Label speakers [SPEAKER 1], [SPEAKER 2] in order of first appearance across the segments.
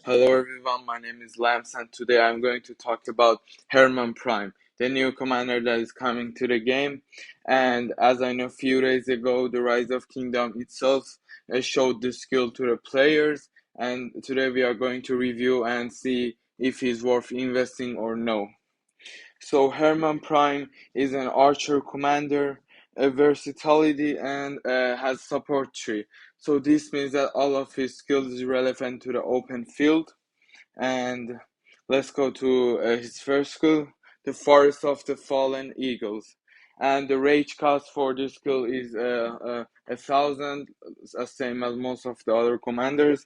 [SPEAKER 1] Hello everyone, my name is Lams and today I'm going to talk about Herman Prime, the new commander that is coming to the game. And as I know, a few days ago, the Rise of Kingdom itself showed the skill to the players. And today we are going to review and see if he's worth investing or no. So Herman Prime is an archer commander, a versatility and has support tree. So this means that all of his skills is relevant to the open field. And let's go to his first skill, the Forest of the Fallen Eagles. And the rage cost for this skill is 1,000, same as most of the other commanders.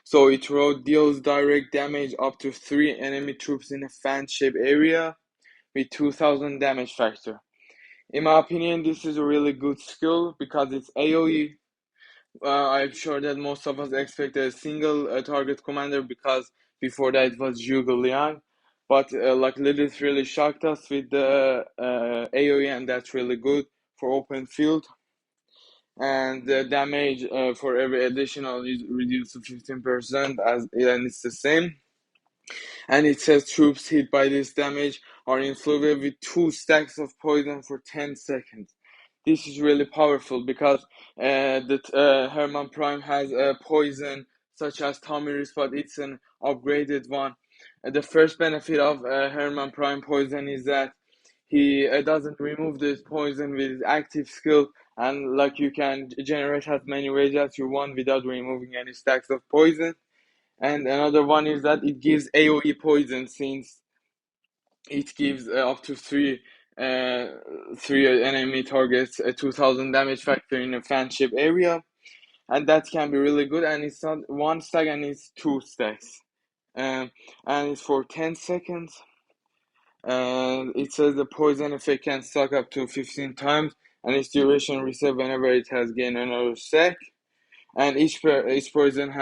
[SPEAKER 1] So it deals direct damage up to 3 enemy troops in a fan-shaped area with 2,000 damage factor. In my opinion, this is a really good skill because it's AoE. I'm sure that most of us expect a single target commander because before that it was Zhuge Liang. But like Lilith really shocked us with the AoE, and that's really good for open field. And the damage for every additional is reduced to 15%, and it's the same. And it says troops hit by this damage are inflicted with 2 stacks of poison for 10 seconds. This is really powerful because Herman Prime has a poison such as Tomyris, but it's an upgraded one. The first benefit of Herman Prime poison is that he doesn't remove this poison with his active skill, and like you can generate as many rage as you want without removing any stacks of poison. And another one is that it gives AoE poison since it gives up to uh, three enemy targets a 2,000 damage factor in a fanship area, and that can be really good. And it's not 1 stack, and it's 2 stacks, um, and it's for 10 seconds. And it says the poison effect can stack up to 15 times, and its duration reset whenever it has gained another stack. And each poison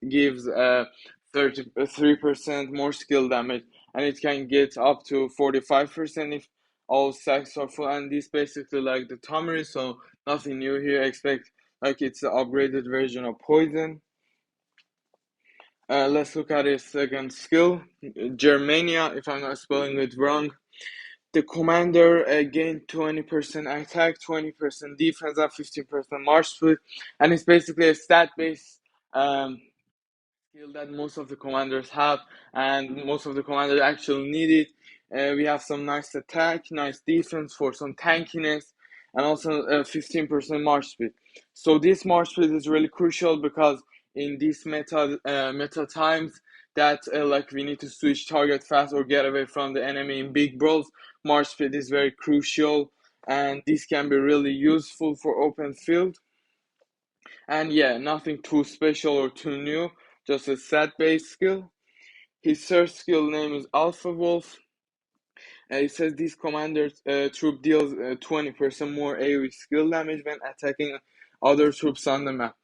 [SPEAKER 1] gives 33% more skill damage, and it can get up to 45% if all stacks are full. And this basically like the Tomyris, so nothing new here. Expect like it's an upgraded version of poison. Let's look at his second skill, Germania. If I'm not spelling it wrong. The commander gained 20% attack, 20% defense, and 15% march speed, and it's basically a stat-based skill that most of the commanders have, and most of the commanders actually need it. We have some nice attack, nice defense for some tankiness, and also 15% march speed. So this march speed is really crucial because in these meta times that like we need to switch target fast or get away from the enemy in big brawls, march speed is very crucial, and this can be really useful for open field. And yeah, nothing too special or too new, just a set-based skill. His third skill name is Alpha Wolf. It says this commander's troop deals 20% more AoE skill damage when attacking other troops on the map.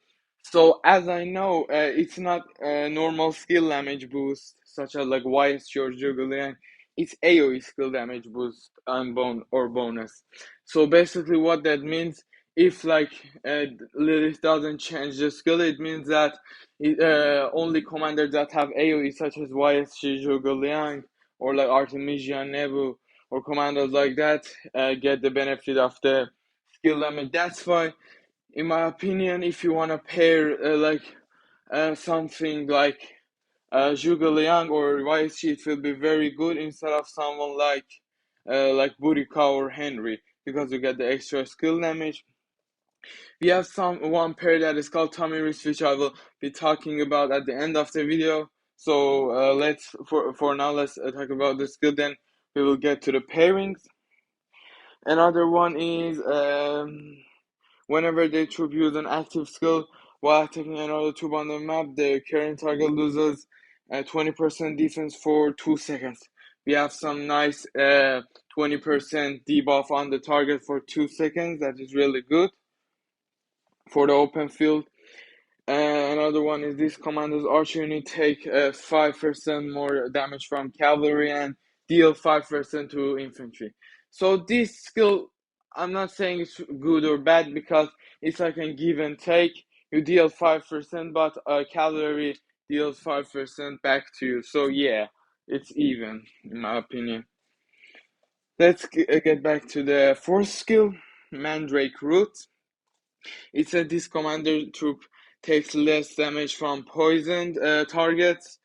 [SPEAKER 1] So as I know, it's not a normal skill damage boost such as like YSG or Juggling. It's AoE skill damage boost on bonus. So basically, what that means, if like Lilith doesn't change the skill, it means that only commanders that have AoE such as YSG, Juggling, or like Artemisia, Nebu, or commanders like that get the benefit of the skill damage. That's why in my opinion, if you want to pair something like Zhuge Liang or YSG, it will be very good instead of someone like Burika or Henry, because you get the extra skill damage. We have one pair that is called Tomyris, which I will be talking about at the end of the video. So let's for now let's talk about the skill. Then we will get to the pairings. Another one is whenever they troop use an active skill while attacking another troop on the map, the current target loses 20% defense for 2 seconds. We have some nice 20% debuff on the target for 2 seconds. That is really good for the open field. Another one is this commander's archer unit take 5% more damage from cavalry and deal 5% to infantry. So this skill, I'm not saying it's good or bad because it's like a give and take. You deal 5%, but cavalry deals 5% back to you. So yeah, it's even in my opinion. Let's get back to the fourth skill, Mandrake Root. It said this commander troop takes less damage from poisoned targets,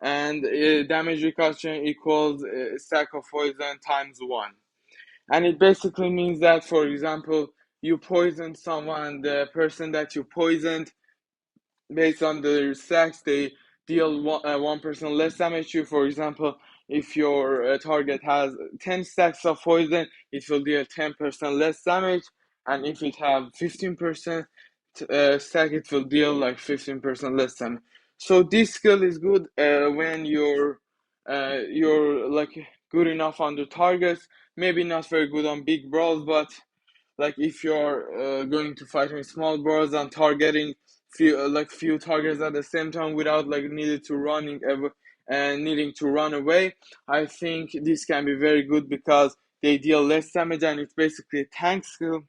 [SPEAKER 1] and damage reduction equals stack of poison times 1. And it basically means that, for example, you poisoned someone, the person that you poisoned, based on their stacks, they deal 1% less damage to you. For example, if your target has 10 stacks of poison, it will deal 10% less damage. And if it have 15% stack, it will deal like 15% less damage. So this skill is good when you're like good enough on the targets. Maybe not very good on big brawls, but like if you're going to fight with small brawls and targeting few targets at the same time without like needing to run away, I think this can be very good because they deal less damage and it's basically a tank skill.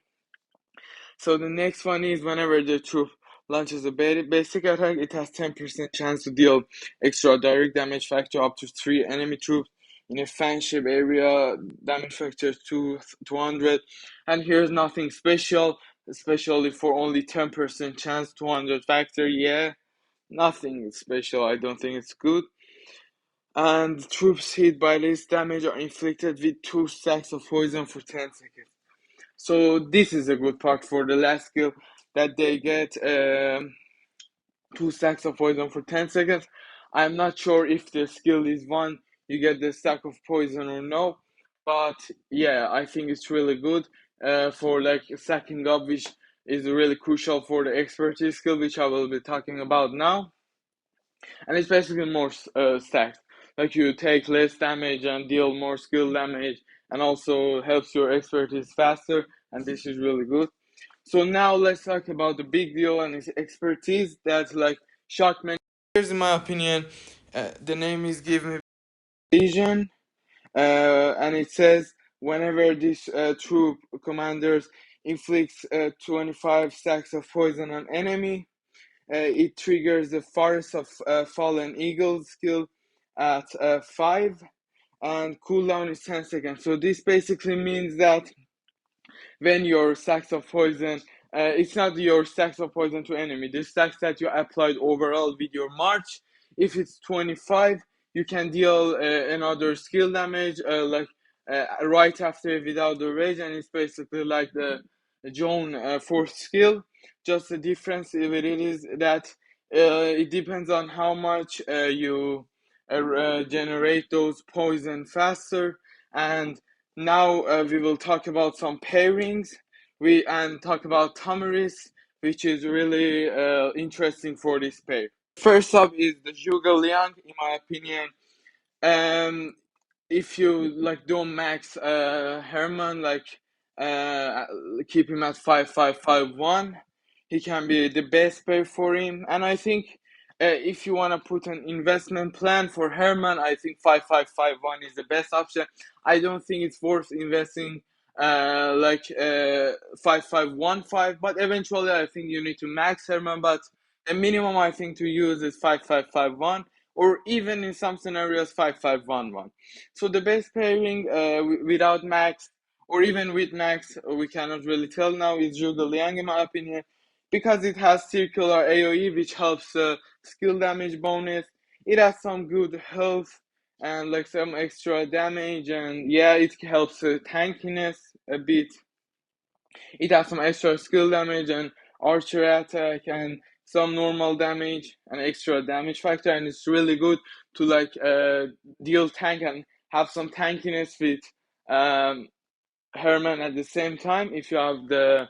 [SPEAKER 1] So the next one is whenever the troop launches a basic attack, it has 10% chance to deal extra direct damage factor up to 3 enemy troops in a fan shape area. Damage factor 200. And here's nothing special, especially for only 10% chance 200 factor. Yeah, nothing special. I don't think it's good. And troops hit by this damage are inflicted with 2 stacks of poison for 10 seconds. So this is a good part for the last skill, that they get 2 stacks of poison for 10 seconds. I'm not sure if the skill is one, you get the stack of poison or no. But yeah, I think it's really good for like stacking up, which is really crucial for the expertise skill, which I will be talking about now. And it's basically more stacks. Like you take less damage and deal more skill damage, and also helps your expertise faster. And this is really good. So now let's talk about the big deal and its expertise that like shocked many. Here's in my opinion, the name is Give Me Vision, and it says whenever this troop commanders inflicts 25 stacks of poison on enemy, it triggers the Forest of Fallen Eagle skill at 5, and cooldown is 10 seconds. So this basically means that when your stacks of poison, it's not your stacks of poison to enemy, the stacks that you applied overall with your march. If it's 25, you can deal another skill damage right after without the rage, and it's basically like the Joan fourth skill. Just the difference with it is that it depends on how much you generate those poison faster. And now we will talk about some pairings and talk about Tomyris, which is really interesting for this pair. First up is the Zhuge Liang, in my opinion. Um, if you like don't max Herman, like uh, keep him at 5551, he can be the best pair for him. And I think if you want to put an investment plan for Herman, I think 5551 is the best option. I don't think it's worth investing 5515, but eventually I think you need to max Herman. But the minimum I think to use is 5551, or even in some scenarios 5511. So the best pairing without max, or even with max, we cannot really tell now, is Zhuge Liang in my opinion, because it has circular AoE, which helps skill damage bonus. It has some good health and like some extra damage, and yeah, it helps tankiness a bit. It has some extra skill damage and archer attack and some normal damage and extra damage factor, and it's really good to like deal tank and have some tankiness with um, Herman at the same time if you have the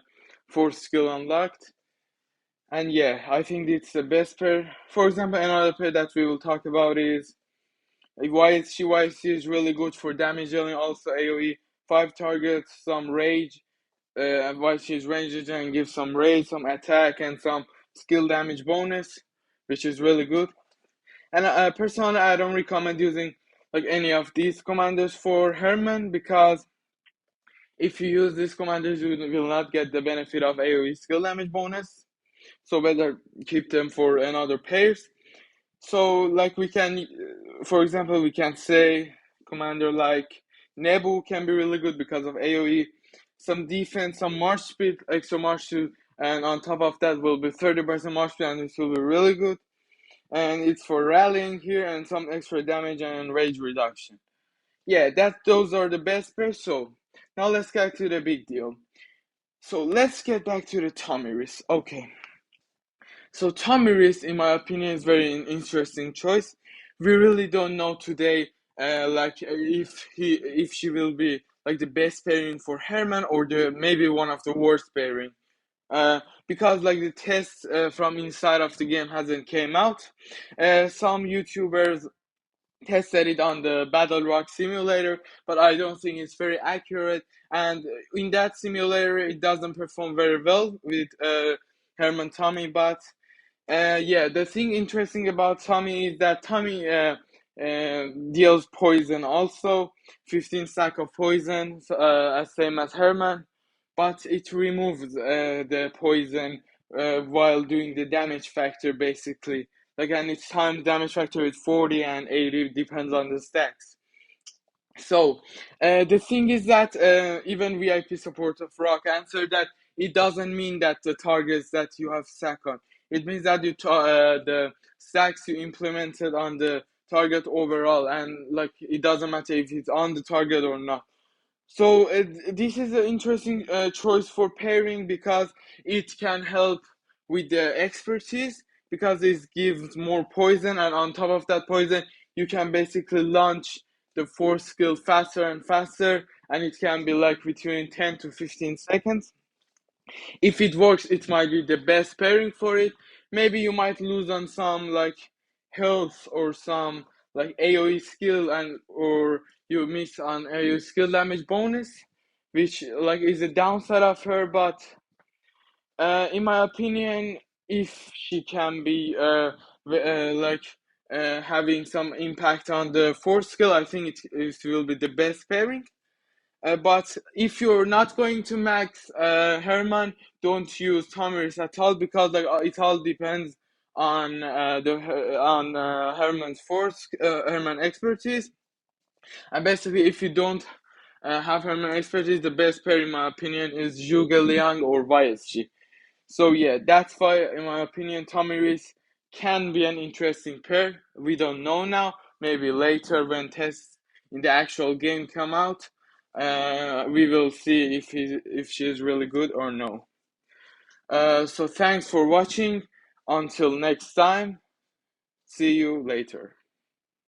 [SPEAKER 1] fourth skill unlocked. And yeah, I think it's the best pair. For example, another pair that we will talk about is YSC is really good for damage dealing, also AoE, 5 targets, some rage, while she's ranged and gives some rage, some attack, and some skill damage bonus, which is really good. And personally, I don't recommend using like any of these commanders for Herman, because if you use these commanders, you will not get the benefit of AoE skill damage bonus. So better keep them for another pairs. So like we can, for example, we can say commander like Nebu can be really good because of AoE, some defense, some march speed, extra march speed, and on top of that will be 30% march speed, and this will be really good. And it's for rallying here and some extra damage and rage reduction. Yeah, those are the best pairs. So now let's get to the big deal. So let's get back to the Tomyris. Okay. So Tomyris, in my opinion, is very interesting choice. We really don't know today, if she will be like the best pairing for Herman or the maybe one of the worst pairing. Because like the test from inside of the game hasn't came out. Some YouTubers tested it on the Battle Rock simulator, but I don't think it's very accurate. And in that simulator, it doesn't perform very well with Herman Tommy, but yeah, the thing interesting about Tommy is that Tommy deals poison also, 15 stack of poison, as same as Herman, but it removes the poison while doing the damage factor basically. Like, and its time damage factor is 40 and 80, depends on the stacks. So, the thing is that even VIP support of Rock answered that it doesn't mean that the targets that you have stack on. It means that the stacks you implemented on the target overall, and like it doesn't matter if it's on the target or not. So this is an interesting choice for pairing because it can help with the expertise because it gives more poison, and on top of that poison you can basically launch the force skill faster and faster, and it can be like between 10 to 15 seconds. If it works, it might be the best pairing for it. Maybe you might lose on some like health or some like AoE skill, and or you miss on AoE skill damage bonus, which like is a downside of her. But in my opinion, if she can be having some impact on the force skill, I think it will be the best pairing. But if you're not going to max Herman, don't use Tomyris at all because like it all depends on Herman's force, Herman expertise. And basically, if you don't have Herman expertise, the best pair in my opinion is Zhuge Liang or YSG. So yeah, that's why in my opinion Tomyris can be an interesting pair. We don't know now. Maybe later when tests in the actual game come out, we will see if she is really good or no. So thanks for watching. Until next time, see you later.